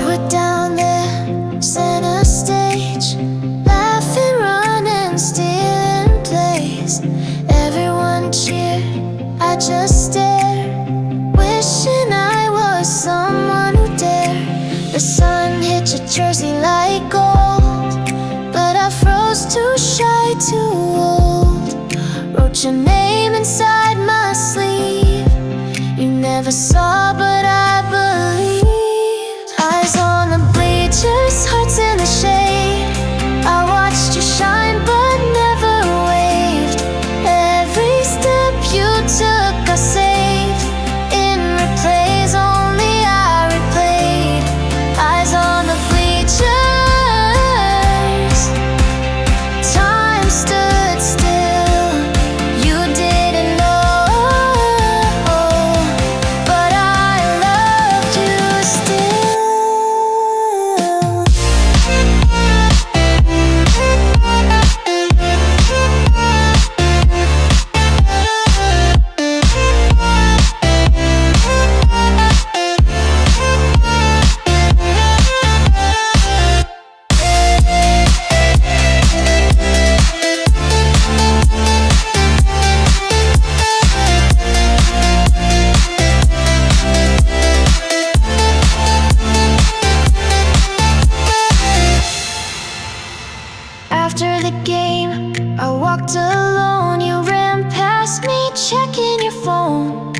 We're down there, center stage, laughing, running, stealing plays. Everyone cheered, I just stared, wishing I was someone who dared. The sun hit your jersey like gold, but I froze too shy, too old. Wrote your name inside my sleeve. You never saw, but I believe. Eyes on the bleachers, hearts in the shade. I watched you shine, but never waved. Every step you took, I saved. In replays, only I replayed. Eyes on the bleachers. Time stood still. You didn't know, but I loved you still. After the game, I walked alone. You ran past me, checking your phone.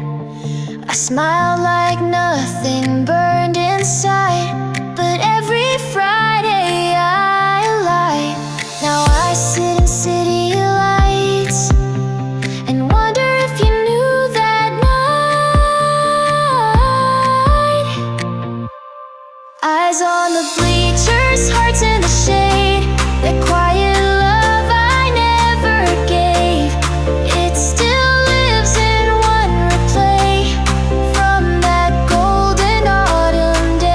I smiled like nothing burned inside, but every Friday I lied. Now I sit in city lights and wonder if you knew that night. Eyes on the bleachers, hearts in the shade. That quiet love I never gave, it still lives in one replay from that golden autumn day.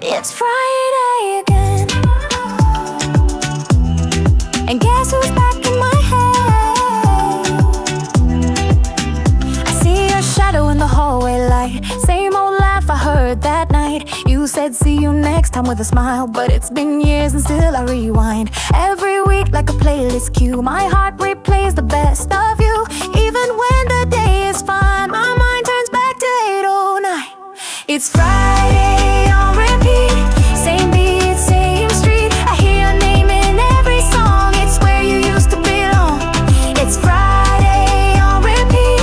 It's Friday again, and guess who's back in my head? I see your shadow in the hallway light. Same old laugh I heard that night. You said see you next time with a smile, but it's been years and still I rewind. Every week like a playlist cue, my heart replays the best of you. Even when the day is fine, my mind turns back to 809. It's Friday on repeat, same beat, same street. I hear your name in every song, it's where you used to belong. It's Friday on repeat,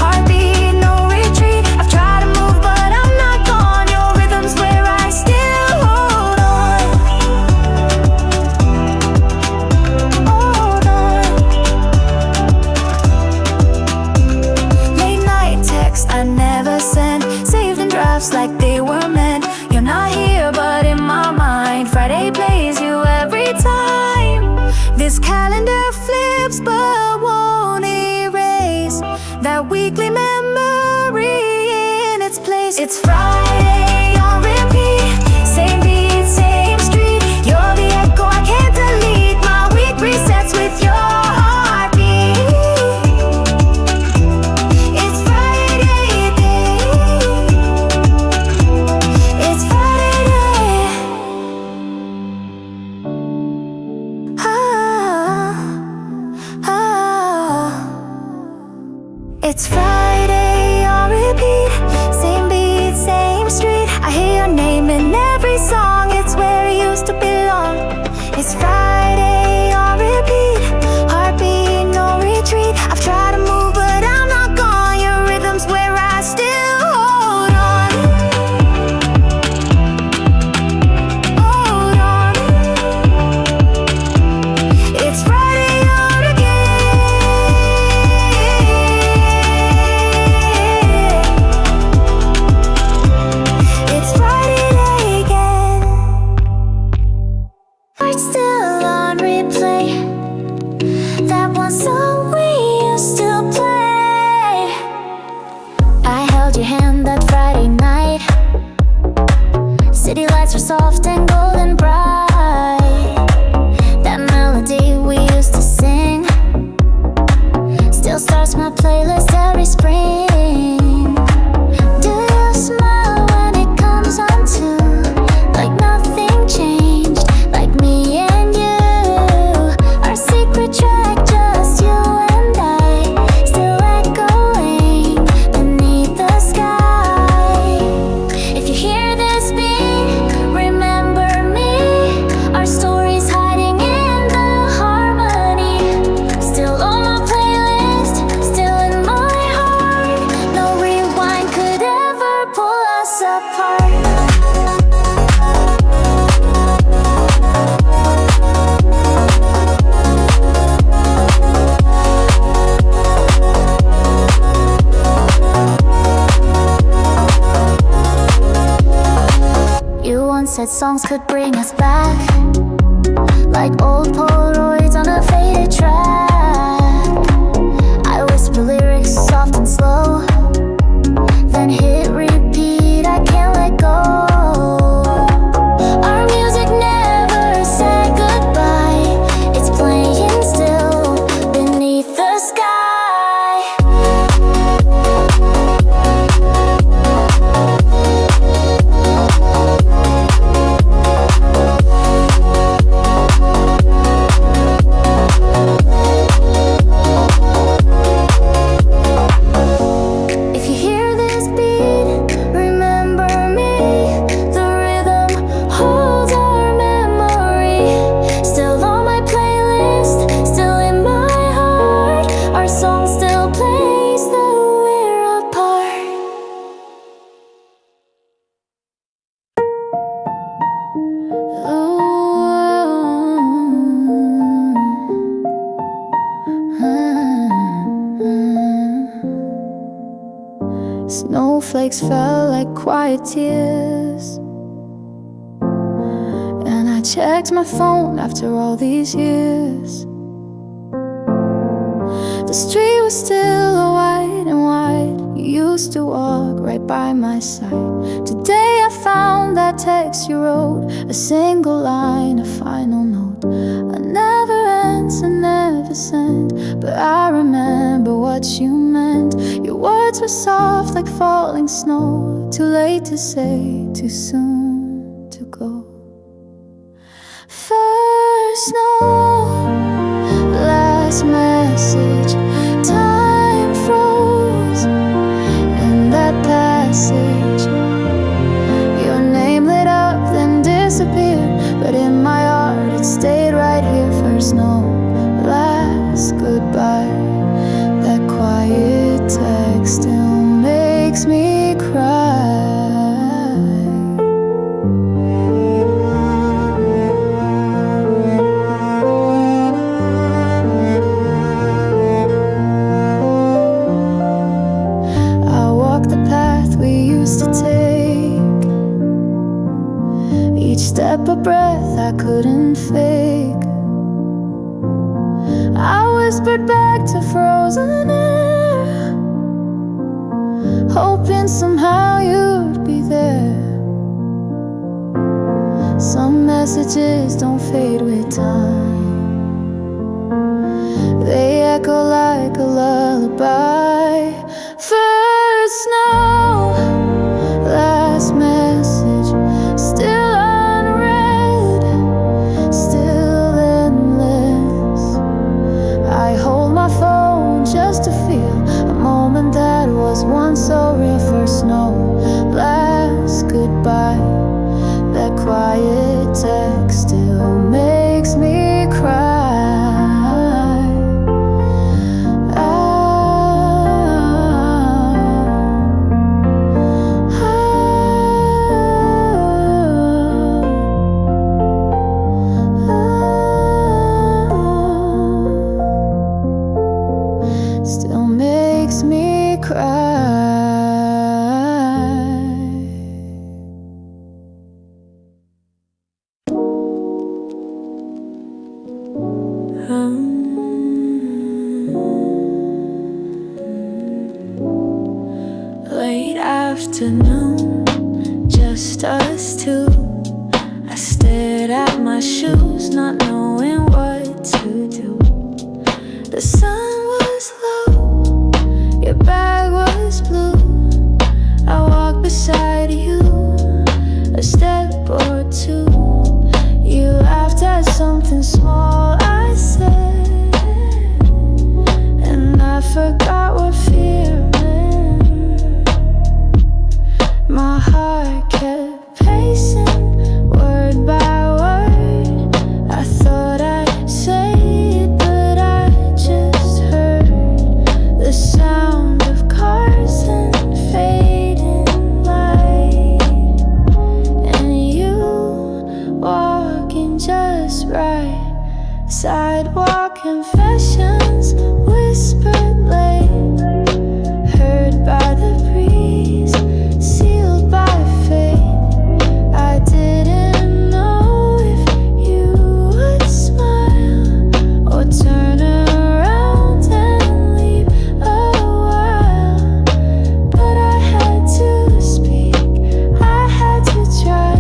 heartbeat, no retreat. I've tried to move but I'm not gone, your rhythm's where I still hold on. Hold on. Late night text I never sent, saved in drafts like they were meant. You're not here but in my mind, Friday plays you every time. This calendar flips but won't erase that weekly memory in its place. It's Friday on repeat, same beat, same street. You're the echo I can't delete, my week resets with your heartbeat. It's Friday day, it's Friday day. Ah, ah. It's Friday on repeat, same beat, same street. I hear your name in every song, it's where it used to belong. It's Friday on repeat, heartbeat, no retreat. I've tried to move but I'm not gone, your rhythm's where I still hold on. Hold on. It's Friday on again. It's Friday again. Heart's still on replay, that one song we used to play. I held your hand that Friday night, city lights were soft and golden bright. That melody we used to sing still starts my playlist every spring. Do you smile when it comes on too? Like nothing changed, like me and you. Our secret track, just you and I, still echoing beneath the sky. If you hear this beat, remember me. Our stories hiding in the harmony, still on my playlist, still in my heart. No rewind could ever pull us apart. You once said songs could bring us back, like old Polaroids on a faded track. I whisper lyrics soft and slow, then hit repeat, I can't let go. Our music never said goodbye, it's playing still beneath the sky. If you hear this beat, remember me. The rhythm holds our memory, still on my playlist, still in my heart. Our song still plays though we're apart. Snowflakes fell like quiet tears, and I checked my phone after all these years. The street was still white and wide. You used to walk right by my side. Today I found that text you wrote, a single line, a final note. I never answer, never sent, but I remember what you meant. Your words were soft like falling snow, too late to say, too soon to go. First snow, last message, time froze in that passage. Your name lit up then disappeared, but in my heart it stayed right here. First snow, last goodbye. That quiet text still makes me cry. I walked the path we used to take, each step a breath I couldn't fake. I whispered back to frozen air, hoping somehow you'd be there. Some messages don't fade with time, they echo like a lullaby. First snow, last message, still unread, still endless. I hold my phone just to feel a moment cry. Late afternoon, just us two. I stared at my shoes, not knowing what to do. The sun was low, your bag was blue. I walked beside you, a step or two. You laughed at something small I said, and I forgot what fear meant. My heart kept pacing, word by word. I thought I'd say it, but I just heard the sound of cars and fading light, and you walking just right. Sidewalk confessions, whispered late, heard by the breeze, sealed by fate. I didn't know if you would smile or turn around and leave a while, but I had to speak, I had to try,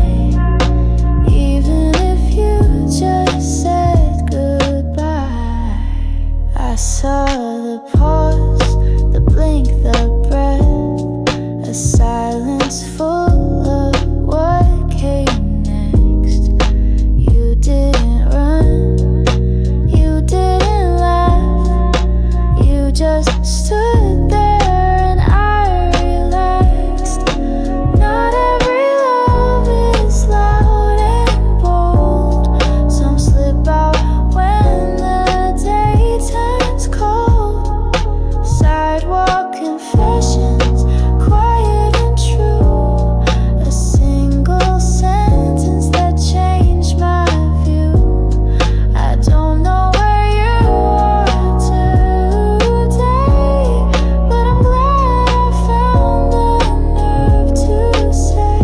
even if you just said goodbye. I saw the pause, the blink, the breath, a silence full of what came next. You didn't run, you didn't laugh, you just stood there and I relaxed. Not every love is loud and bold. Some slip out when the day turns cold. Sidewalk confessions, quiet and true. A single sentence that changed my view. I don't know where you are today, but I'm glad I found the nerve to say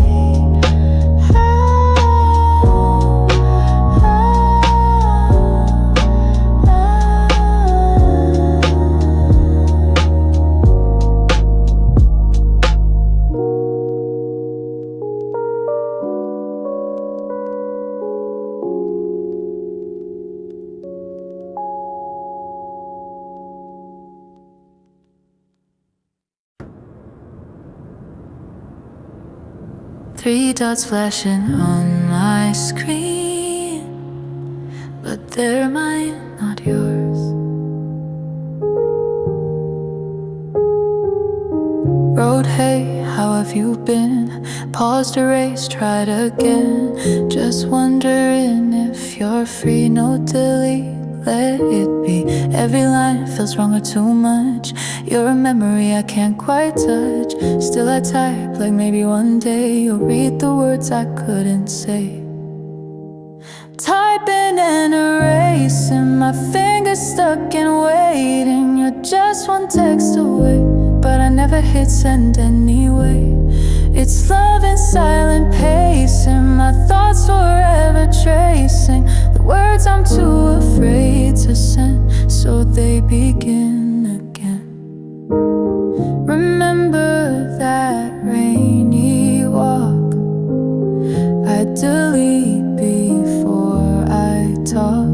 Three dots flashing on my screen, but they're mine, not yours. Wrote, hey, how have you been? Paused, erased, tried again. Just wondering if you're free, no delete, let it be. Every line feels wrong or too much. You're a memory I can't quite touch. Still I type like maybe one day you'll read the words I couldn't say. Typing and erasing, my fingers stuck and waiting. You're just one text away, but I never hit send anyway. It's love in silent pacing, my thoughts forever tracing the words I'm too afraid to send, so they begin again. Remember that rainy walk I delete before I talk.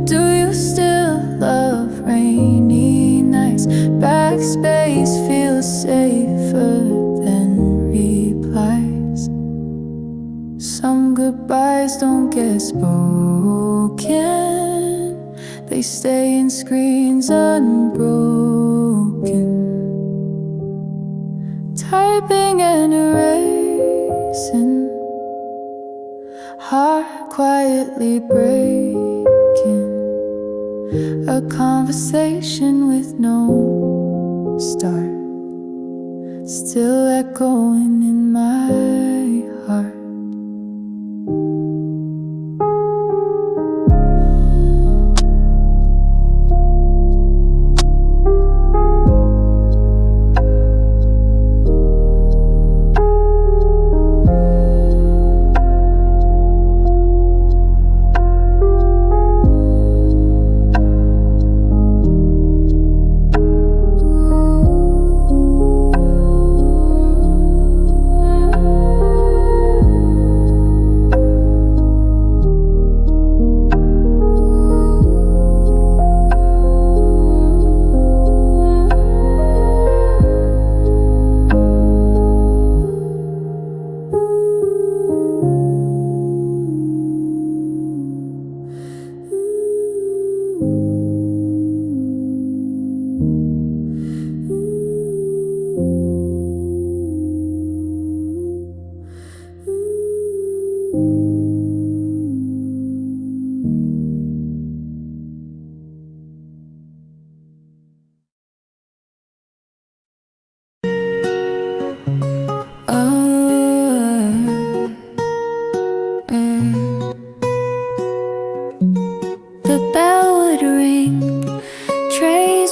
Do you still love rainy nights? Backspace feels safer than replies. Some goodbyes don't get spoken, they stay in screens unbroken. Typing and erasing, heart quietly breaking. A conversation with no start, still echoing in my heart.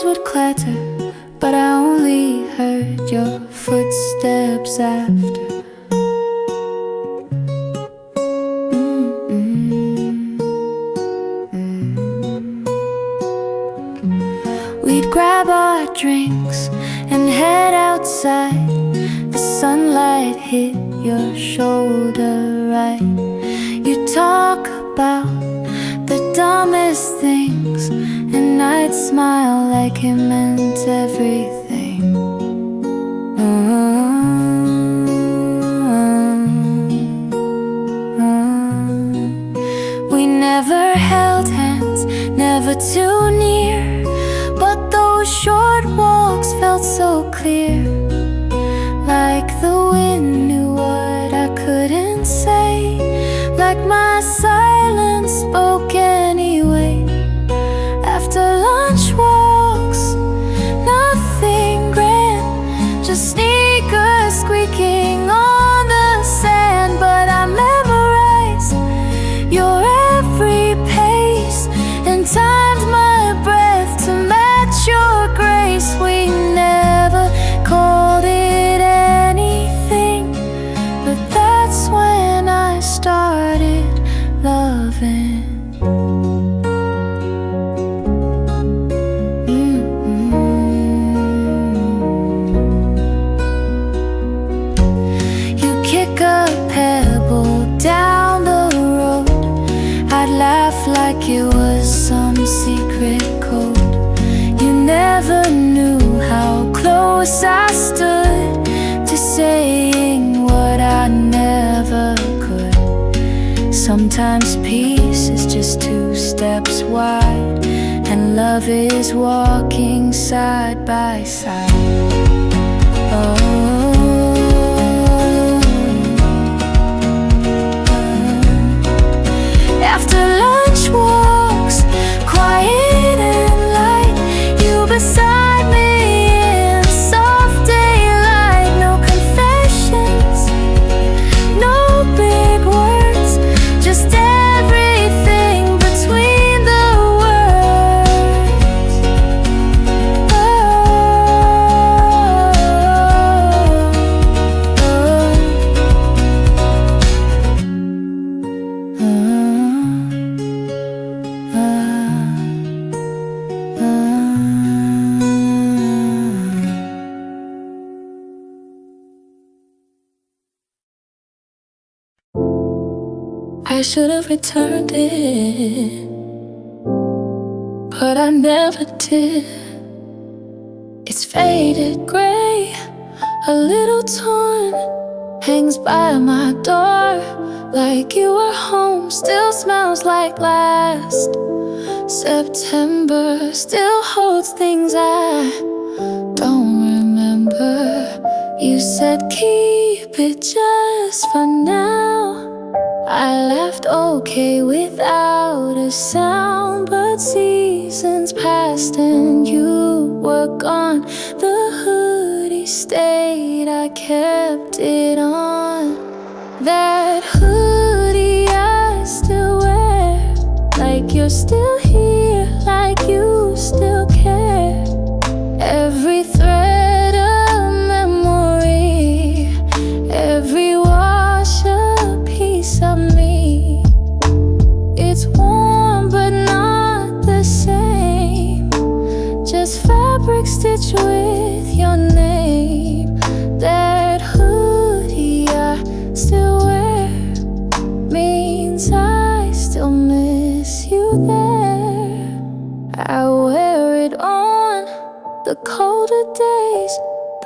wheels would clatter, but I only heard your footsteps after. We'd grab our drinks and head outside. The sunlight hit your shoulder right. You talk about the dumbest things, and I'd smile like it meant everything. We never held hands, never too near, but those short walks felt so clear. Like the wind knew what I couldn't say, like my silence spoke anyway. After lunch walks, nothing grand, just sneakers squeaking on the sand. But I memorize your every pace and timed my breath to match your grace. We never called it anything, but that's when I started loving. You kick a pebble down the road, I'd laugh like it was some secret code. You never knew how close I stood to saying what I never could. Sometimes peace is just 2 steps wide, and love is walking side by side. After lunch walks, quiet and light, you beside me in soft daylight. No confessions, no big words, just everything between the words. I should have returned it, but I never did. It's faded gray, a little torn, hangs by my door like you were home. Still smells like last September, still holds things I don't remember. You said keep it just for now. I laughed okay without a sound, but seasons passed and you were gone. The hoodie stayed, I kept it on. That hoodie I still wear, like you're still here, like you still care. Every thread a memory, every wash a piece of me. It's warm but not the same, just fabric stitched with your name. That hoodie I still wear means I still miss you there. I wear it on the colder days,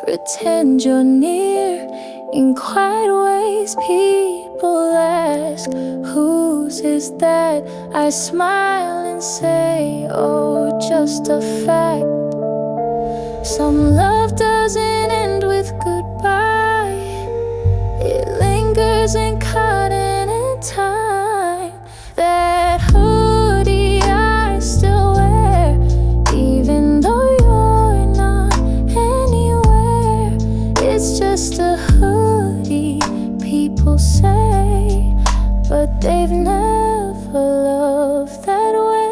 pretend you're near in quiet ways. People ask, whose is that? I smile and say, oh, just a fact. Some love doesn't end with goodbye, it lingers and caught in time. That hoodie I still wear, even though you're not anywhere. It's just a hoodie, people say, but they've never loved that way.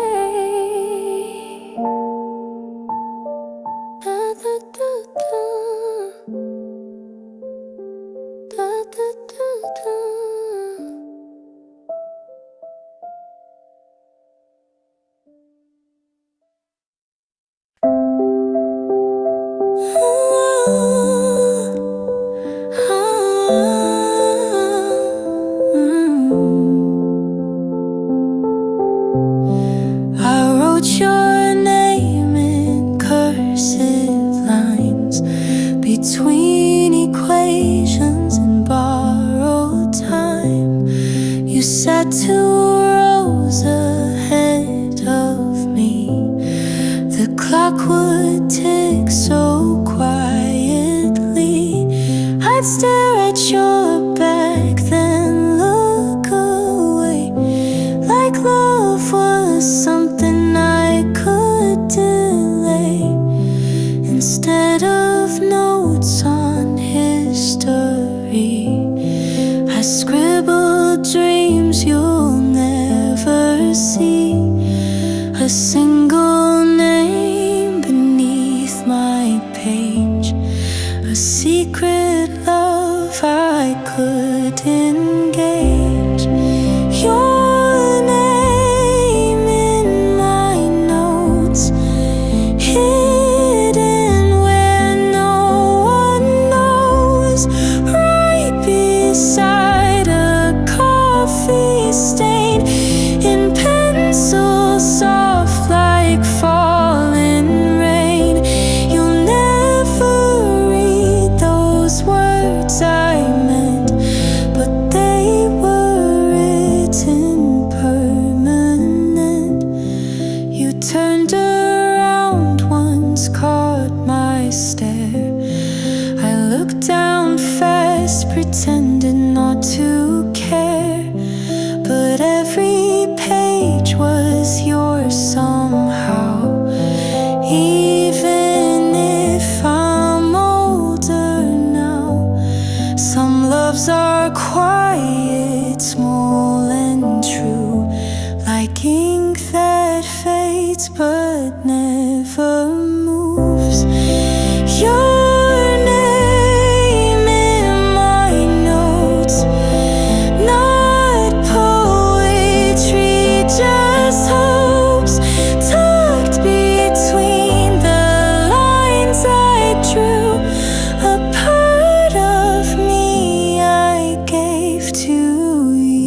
clock would tick so quietly. I'd stare at your back, then look away, like love was something I could delay. Instead of notes on history, I scribbled dreams you'll never see. A single name beneath my page, a secret love I could engage. Your name in my notes, hidden where no one knows, right beside a coffee stain, in pencil soft like falling rain. You'll never read those words I meant, but they were written permanent. You turned around once, caught my stare. I looked down fast, pretended not to care, but every page was yours somehow. Even if I'm older now, some loves are quiet, small and true, like ink that fades but never moves. Your name in my notes, not poetry, just hopes tucked between the lines I drew. A part of me I gave to you.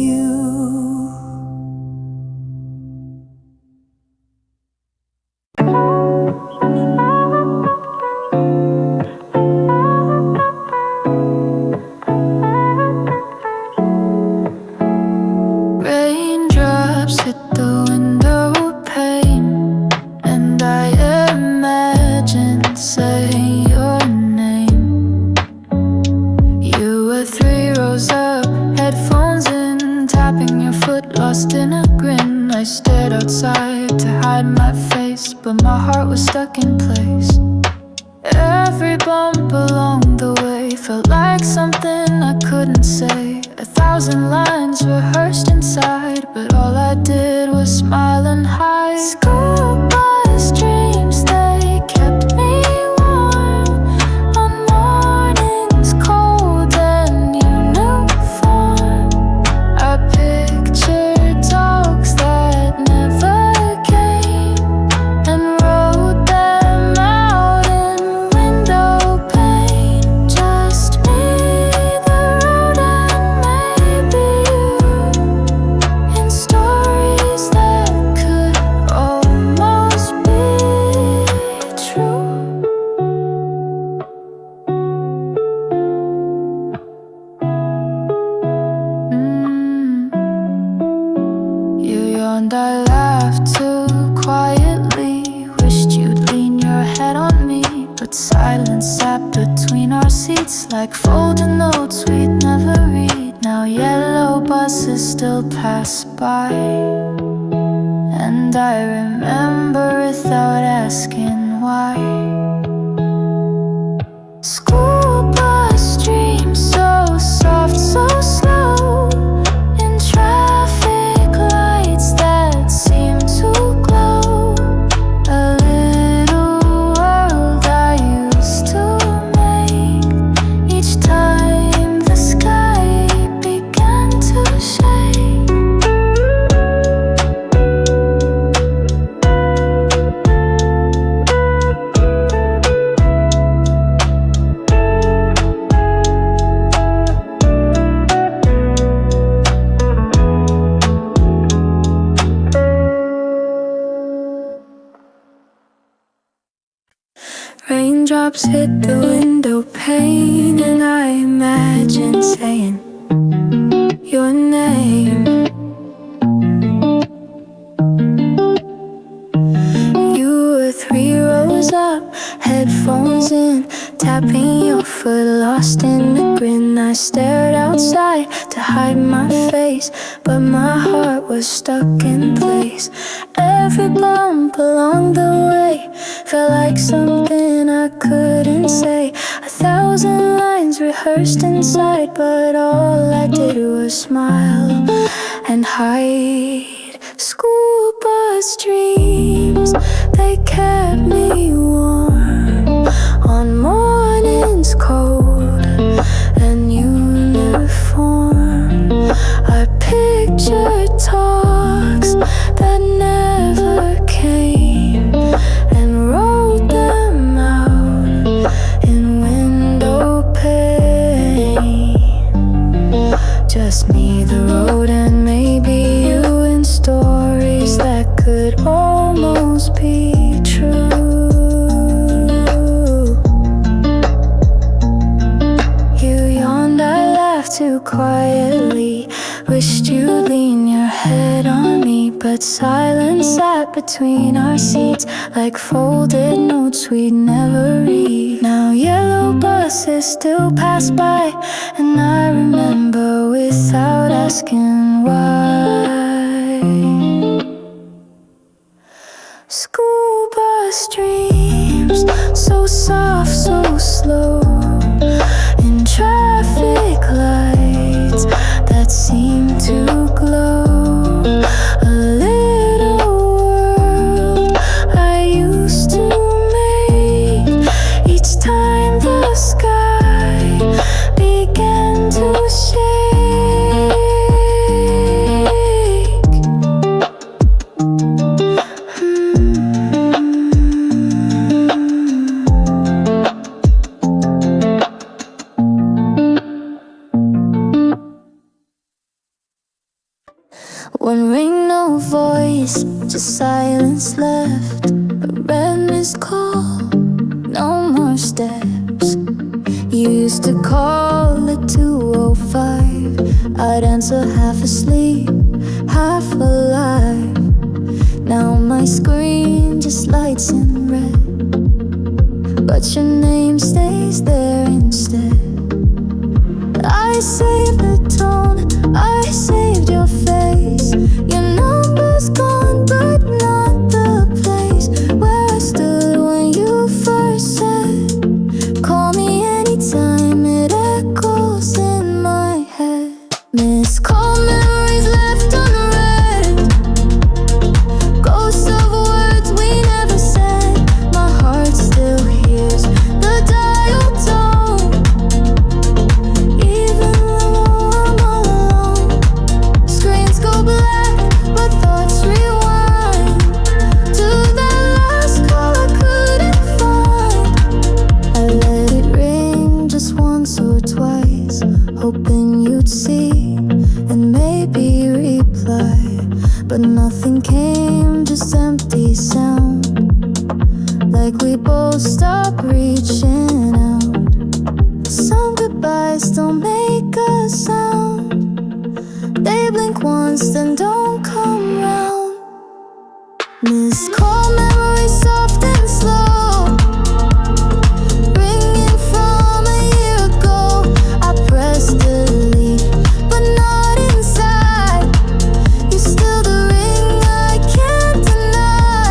Raindrops hit the window pane, and I imagine saying your name. You were 3 rows up, headphones in, tapping your foot, lost in a grin. I stared outside to hide my face, but my heart was stuck in place. Every bump along the way felt like something I couldn't say. 1,000 lines rehearsed inside, but all I did was smile and hide. School bus dreams, they kept me warm on mornings cold and uniform. I pictured dogs that never came and wrote them out in window pane. Just me, the road, and maybe you, in stories that could almost be true. You yawned, I laughed too quietly. Wished you'd lean your head on me, but silence sat between our seats like folded notes we'd never read. Now yellow buses still pass by, and I remember without asking why. School bus dreams, so soft, so slow, in traffic lights that seem to glow. A little world I used to make, each time the sky began to shake. Raindrops hit the window pane, and I imagine saying your name. You were 3 rows windows up, headphones in, tapping your foot, lost in a grin. I stared outside to hide my face, but my heart was stuck in place. Every bump along the way felt like something I couldn't say. 1,000 lines rehearsed inside, but all I did was smile and hide. School bus dreams, they kept me warm on mornings cold and uniform. I pictured talks that never came and wrote them out in window pane. Just me, the road, and maybe you, in stories that could almost be true. You yawned, I laughed too quietly, wished you'd lean your head on me, but silence sat between our seats like folded notes we'd never read. Now yellow buses still pass by, and I remember without asking why. School bus dreams, so soft, so slow, in traffic lights that seem to glow. A little world I used to make each time the sky began to shake. One ring, no voice, just silence left. A red missed call, no more steps. You used to call at 2:05. I'd answer half asleep, half alive. Now my screen just lights in red, but your name stays there instead. I saved the tone, I saved your face. Your number's gone, but not the place where I stood when you first said, call me anytime. It echoes in my head. Missed call memories left unread, ghosts of words we never said. My heart still hears the dial tone, even though I'm all alone. Screens go black, but thoughts rewind to that last call I couldn't find. I let it ring just once or twice, hoping you'd see and maybe reply, but nothing came, just empty sound, like we both stopped reaching out. Some goodbyes don't make a sound, they blink once then don't come round. Missed call memories soft and slow, ringing from a year ago. I pressed delete, but not inside. You're still the ring I can't deny.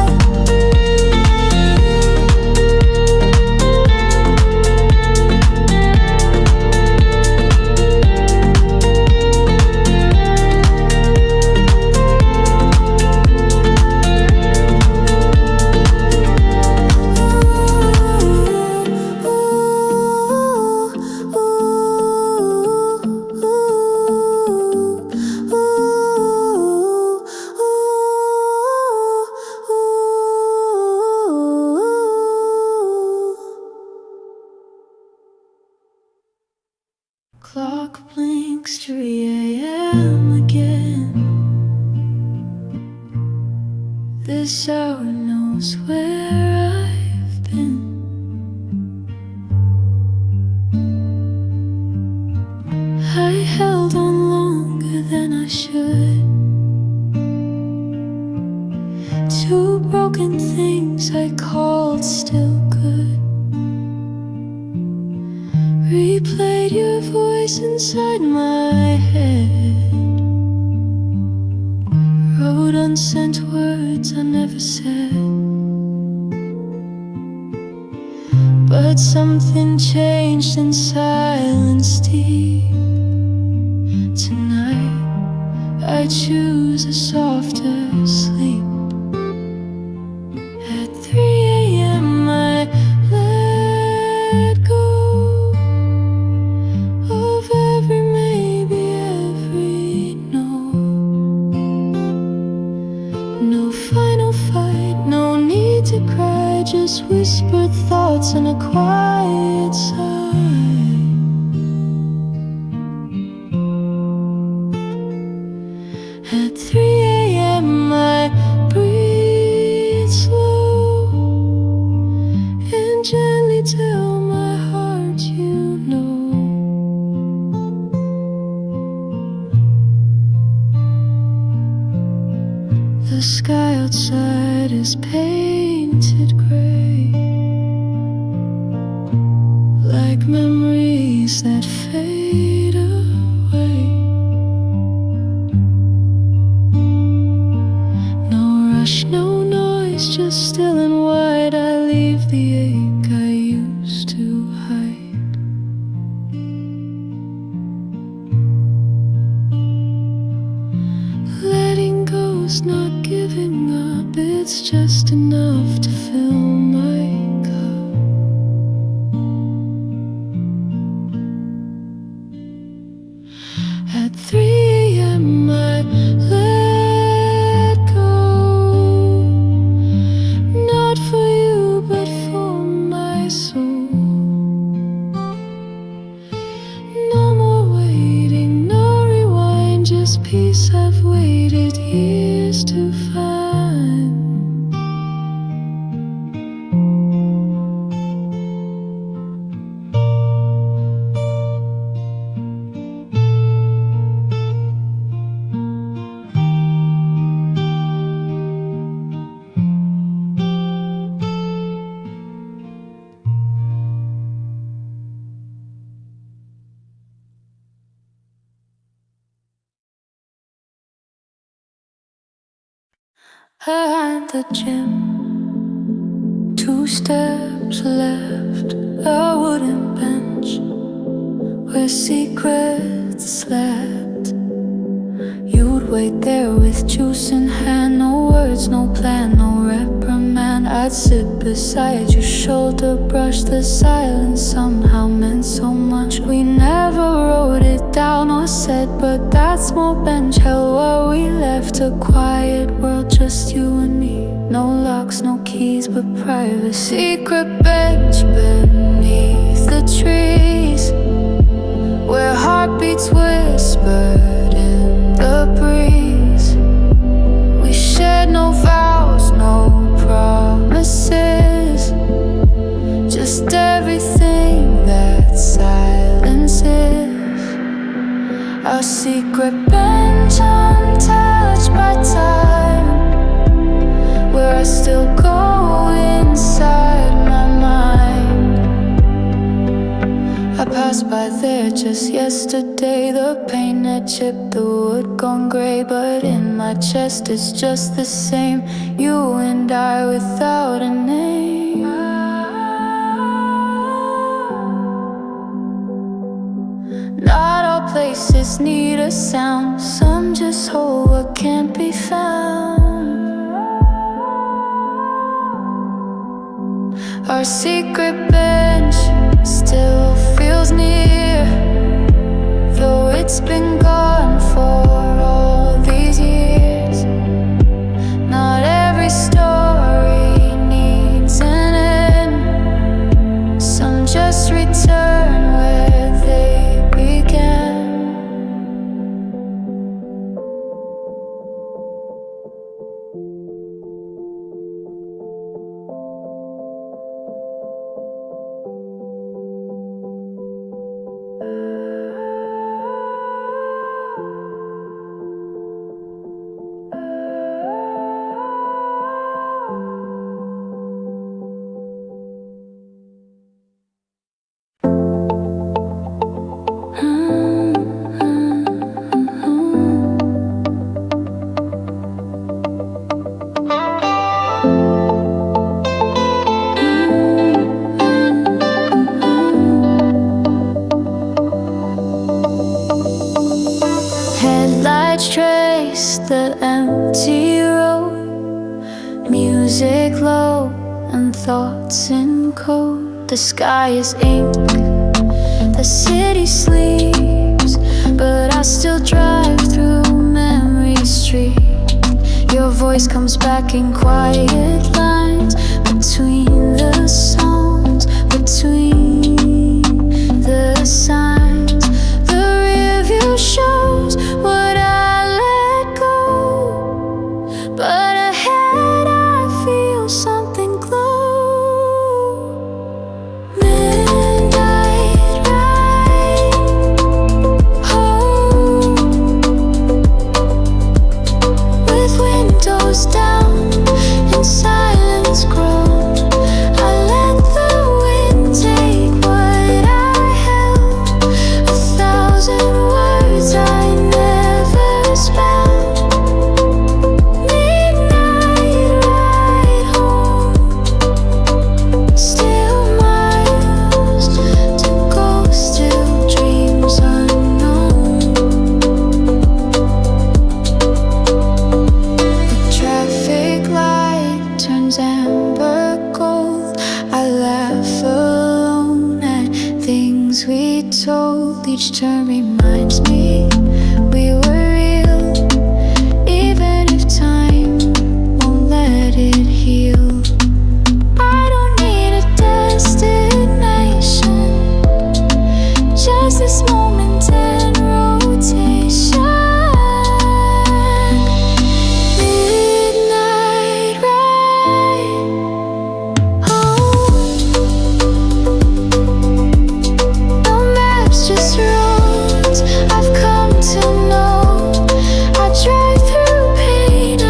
Clock blinks 3 a.m. again. This hour knows where I've been. I held on longer than I should. Two broken things I called still good. Replayed your voice inside my head. Wrote unsent words I never said. But something changed in silence deep. Tonight I choose a softer sleep. At 3 a.m. I let go of every maybe, every no. No final fight, no need to cry, just whispered thoughts in a quiet sigh. At 3 a.m. I breathe slow and gently tell my heart you know. The sky outside is painted gray, like memories that fade away. No rush, no noise, just still and wide. I leave the ache I used to hide. Letting go's not giving up, it's just enough to fill my cup. At 3 a.m. I let go, not for you but for my soul. No more waiting, no rewind, just peace I've waited years to find. At the gym, 2 steps left, a wooden bench where secrets slept. You'd wait there with juice in hand, no words, no plan, no reprimand. I'd sit beside you, shoulder brush, the silence somehow meant so much. We never wrote it down or said, but that small bench held what we left. A quiet world, just you and me. No locks, no keys, but private. Secret bench beneath the trees, where heartbeats whispered in the breeze. We shared no vows, no promises, just everything that silence is. Our secret bench untouched by time, where I still go inside my mind. I passed by there just yesterday, the paint had chipped, the wood gone grey, but in my chest it's just the same. You and I without a name. Not all places need a sound, some just hold what can't be found. Our secret bench still feels near, though it's been gone for all these years. Not every story needs an end, some just return where they began. just the empty road, music low and thoughts in code. The sky is ink, the city sleeps, but I still drive through Memory Street. Your voice comes back in quiet lines between the songs, between the signs. The rearview shows what I let go, but ahead I feel something glow. Midnight ride home, with windows down and silence grown. I let the wind take what I held, 1,000 words I never spelled. Midnight ride home, still miles to go, still dreams unknown. The traffic light turns amber gold. I laugh alone at things we told. Each turn reminds me we were real, even if time won't let it heal. I don't need a destination, just this moment and rotation. Midnight ride home, no maps, just roads I've come to know. I drive through pain, I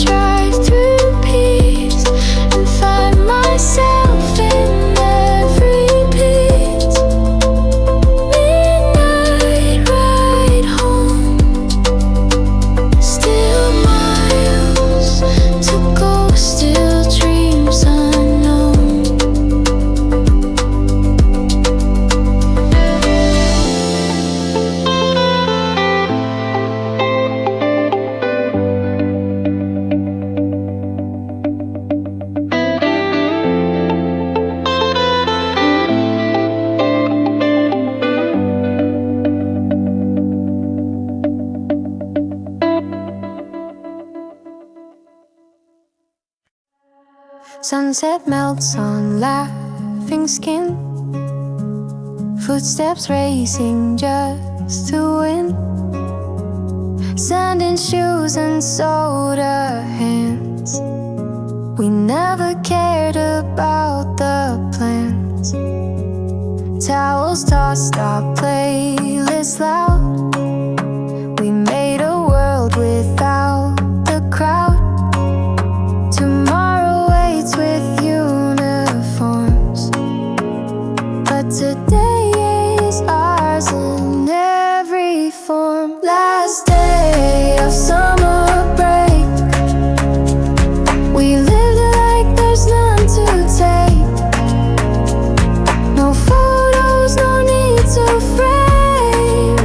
drive through peace, and find myself in every piece. Midnight ride home, still miles to go, still dreams unknown. Sunset melts on laughing skin, footsteps racing just to win. Sand in shoes and soda hands, we never cared about the plans. Towels tossed, our playlist loud. We made a world without the crowd. Tomorrow waits with uniforms, but today is ours in every form. Last day of summer break, we lived it like there's none to take. No photos, no need to frame,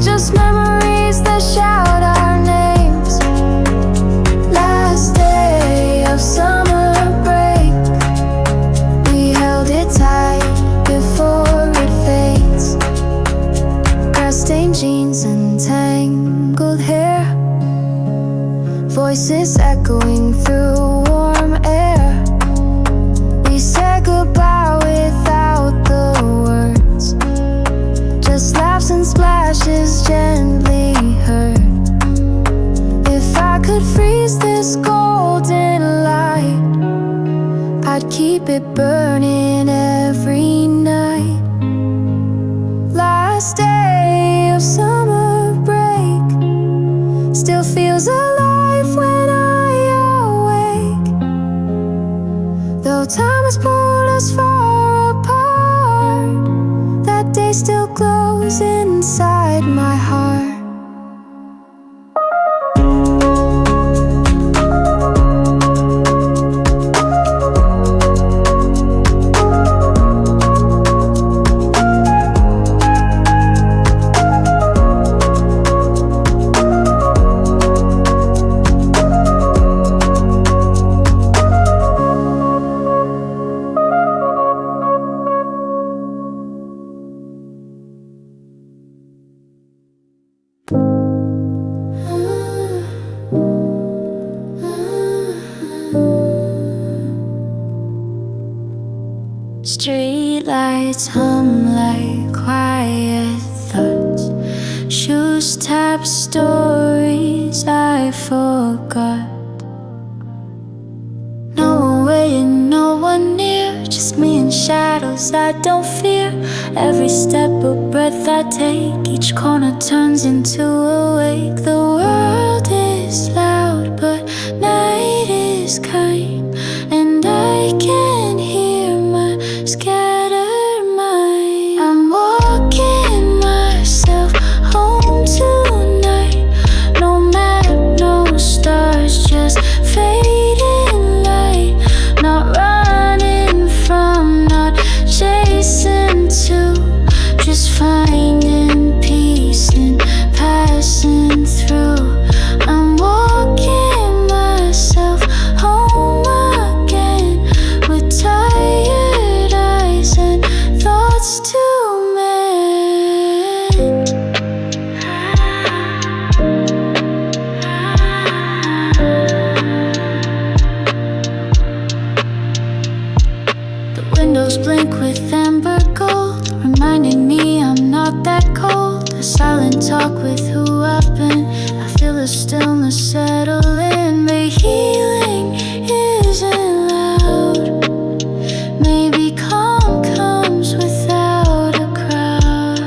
just memories that shout our names. Last day of summer break, we held it tight before it fades. Grass-stained jeans and tangled hair, voices echoing through warm air. We said goodbye without the words, just laughs and splashes gently heard. If I could freeze this golden light, I'd keep it burning every night. Last day of summer break, still feels alive when I awake. Though time has pulled us far apart, that day still glows inside my heart. Streetlights hum like quiet thoughts. Shoes tap stories I forgot. No way and no one near, just me and shadows I don't fear. Every step a breath I take, each corner turns into a wake. The world is loud but night is kind, and I can hear my scattered mind. I'm walking myself home tonight. No map, no stars, just fading light. Not running from, not chasing to, just finding peace and passing through. I'm walking myself home again with tired eyes and thoughts to mend. The windows blink with amber gold, reminding me I'm not that cold. A silent talk with who I've been. I feel the stillness settle in. But healing isn't loud. Maybe calm comes without a crowd.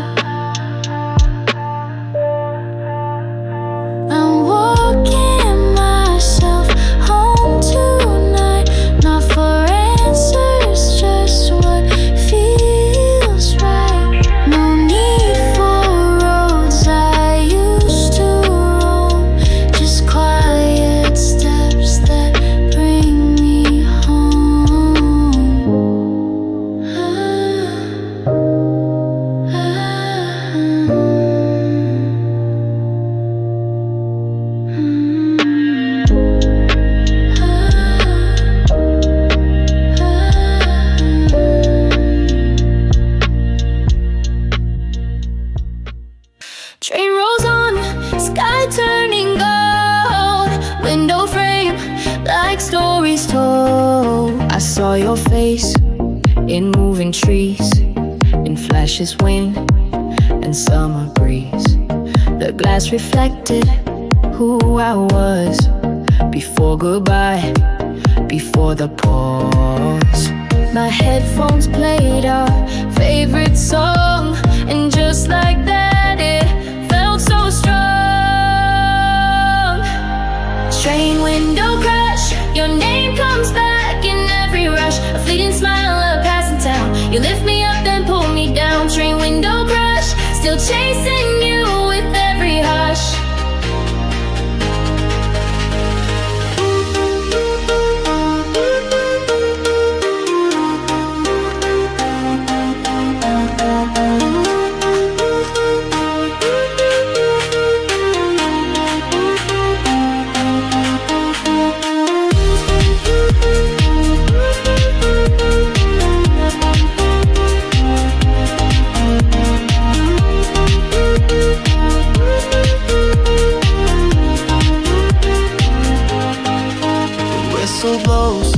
I'm walking myself home tonight, not for answers, just what feels right. No need for roads I used to roam, just quiet steps that bring me home. Train rolls on, sky turning gold. Window frame, like stories told. I saw your face in moving trees, in flashes, wind, and summer breeze. The glass reflected who I was before goodbye, before the pause. My headphones played our favorite song, and just like that it felt so strong. Train window crash, your name comes back in every rush. A fleeting smile, a passing town. You lift me up then pull me down. Train window crash, still chasing you with every hush. Whistle blows,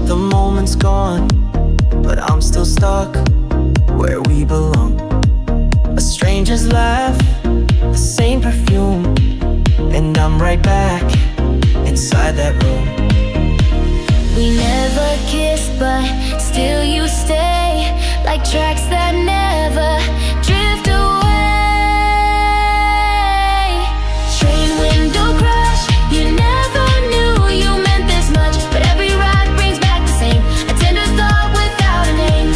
the moment's gone, but I'm still stuck where we belong. A stranger's laugh, the same perfume, and I'm right back inside that room. We never kissed, but still you stay, like tracks that never drift away. Train window crash, you never knew you meant this much, but every ride brings back the same, a tender thought without a name.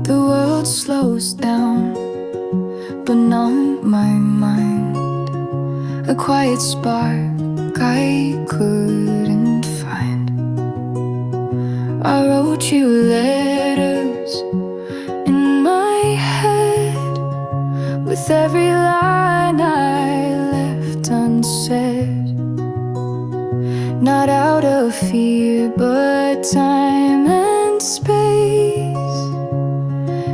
The world slows down but not my mind. A quiet spark I couldn't find. I wrote you letters in my head, with every line I left unsaid. Not out of fear, but time and space.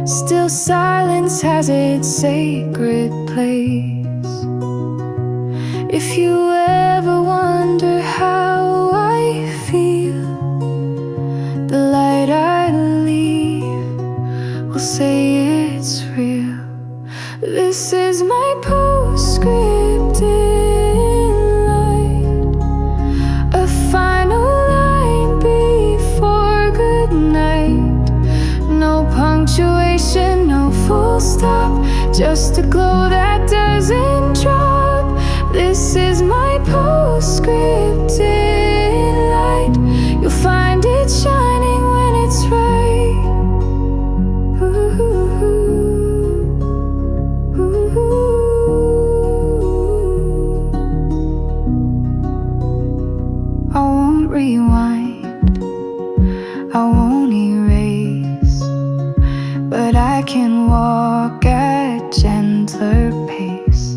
Still silence has its sacred place. If you ever wonder how I feel, the light I leave will say it's real. This is my postscript in light, a final line before good night. No punctuation, no full stop, just a glow that doesn't drop. This is my postscript in light. You'll find it shining when it's right. Ooh, ooh, ooh. I won't rewind, I won't erase, but I can walk at gentler pace.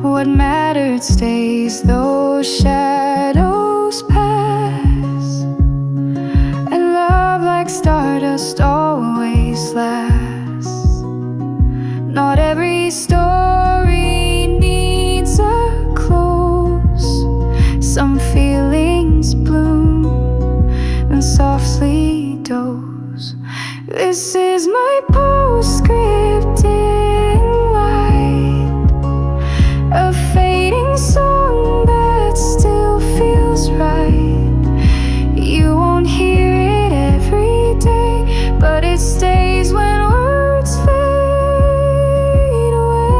What mattered stays, those shadows pass, and love like stardust always lasts. Not every story needs a close. Some feelings bloom and softly doze. This is my postscript in light, a fading song that still feels right. You won't hear it every day, but it stays when words fade away.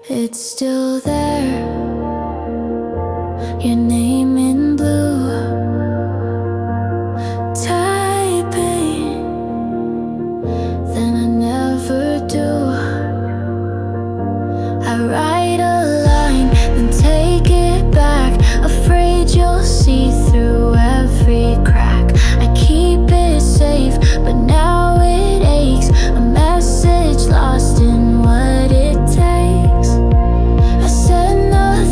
It's still there, your name in blue, typing, then I never do. I write a line, then take it back, afraid you'll see through every crack. I keep it safe, but now it aches, a message lost in what it takes. I said no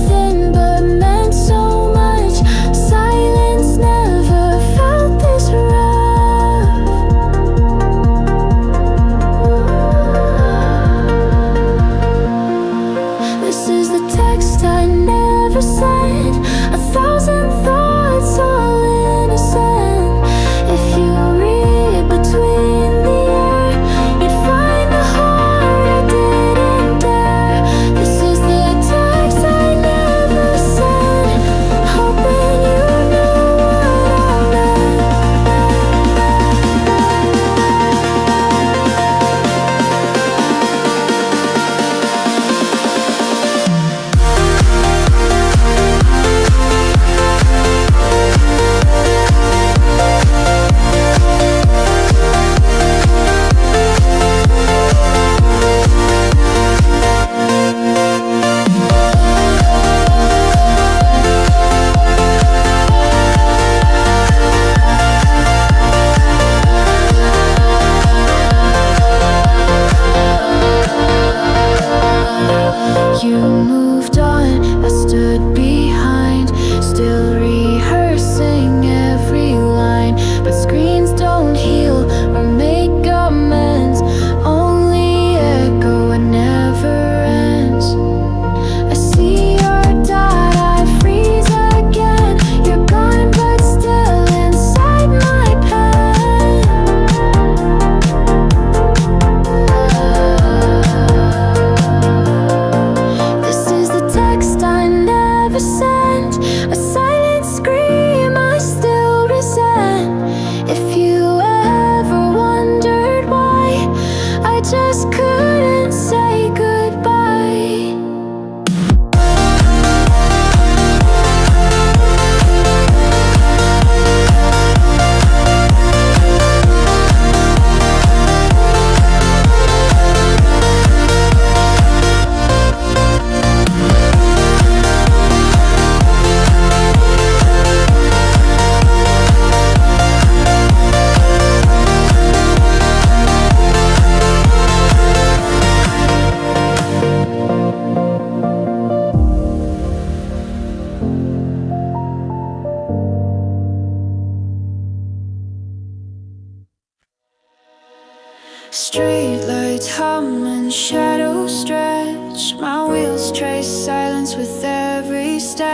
Street lights hum and shadows stretch. My wheels trace silence with every step.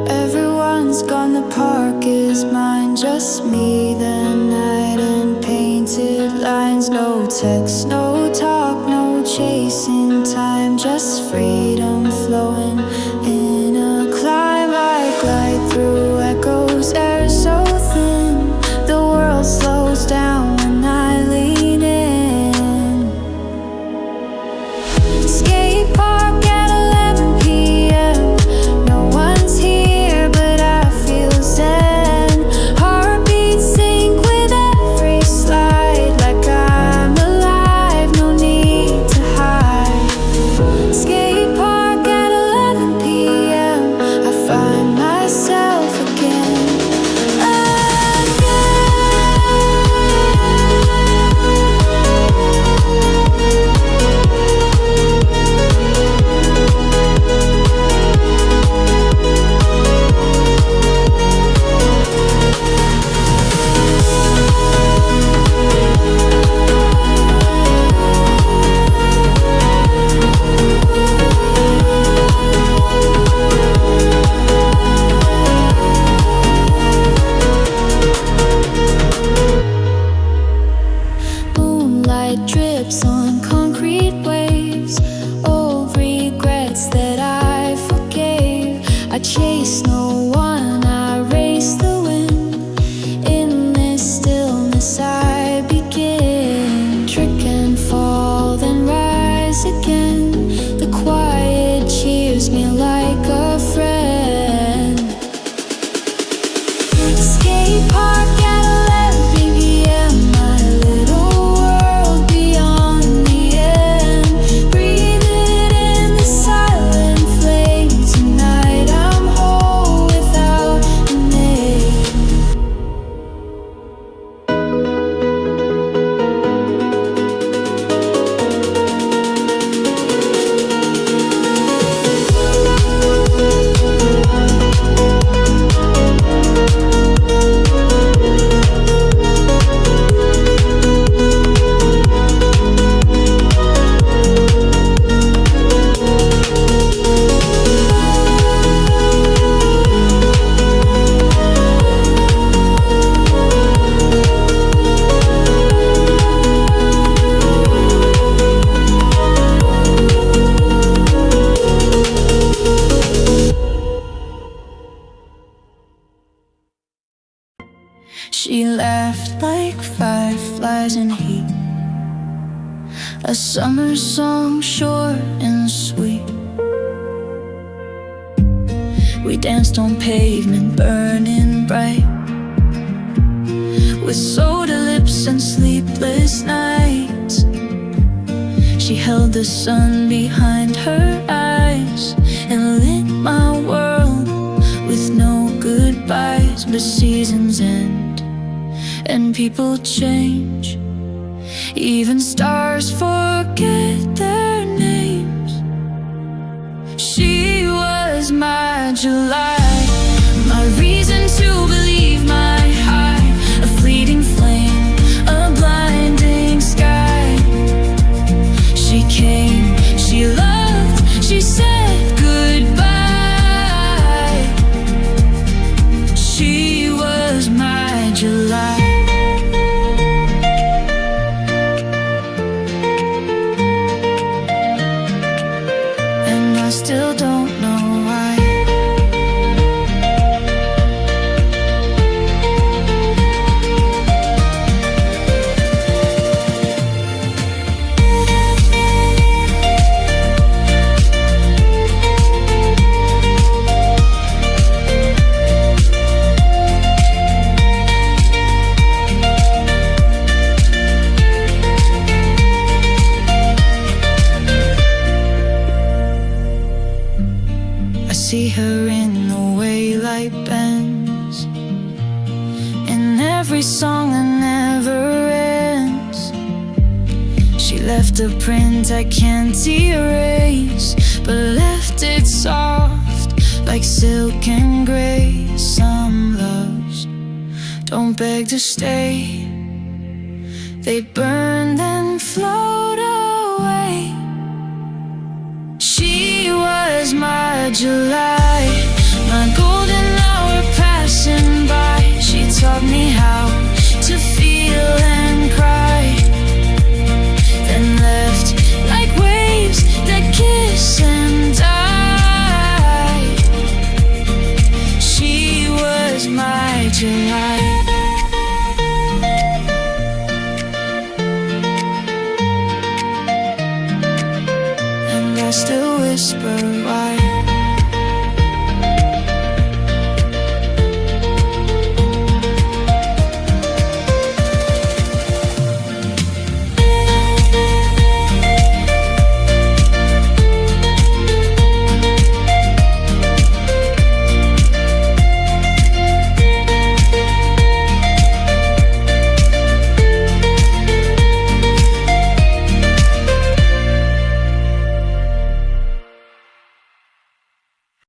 Everyone's gone, the park is mine. Just me, the night, and painted lines. No text, no talk, no chasing time. Just freedom flowing in a climb. I glide through echoes, air so thin. The world slows down when I lean in. Skatepark at 11 p.m. No one's here, but I feel zen. Heartbeats sync with every slide, like I'm alive, no need to hide. Skatepark at 11 p.m. I find myself again. Moonlight drips on concrete waves. Old regrets that I forgave. I chase no one, I race the wind. In this stillness I begin. Trick and fall, then rise again. The quiet cheers me like a friend. Skatepark at 11 p.m. My little world beyond the end. Breathe it in, the silent flame. Tonight I'm whole without a name. She laughed like fireflies in heat. A summer song, short and sweet. We danced on pavement, burning bright, with soda lips and sleepless nights. She held the sun behind her eyes and lit my world with no goodbyes. But seasons end and people change. Even stars forget their names. She was my July, my reason to believe, my high, a fleeting flame, a blinding sky. She came, she loved, she said goodbye. She was my July. And I still don't know why. See her in the way light bends, in every song that never ends. She left a print I can't erase, but left it soft like silk and grace. Some loves don't beg to stay, They burn then float away. She was my July, my golden hour passing by. She taught me how to feel and cry, then left like waves that kiss and die. She was my July. And I still whisper why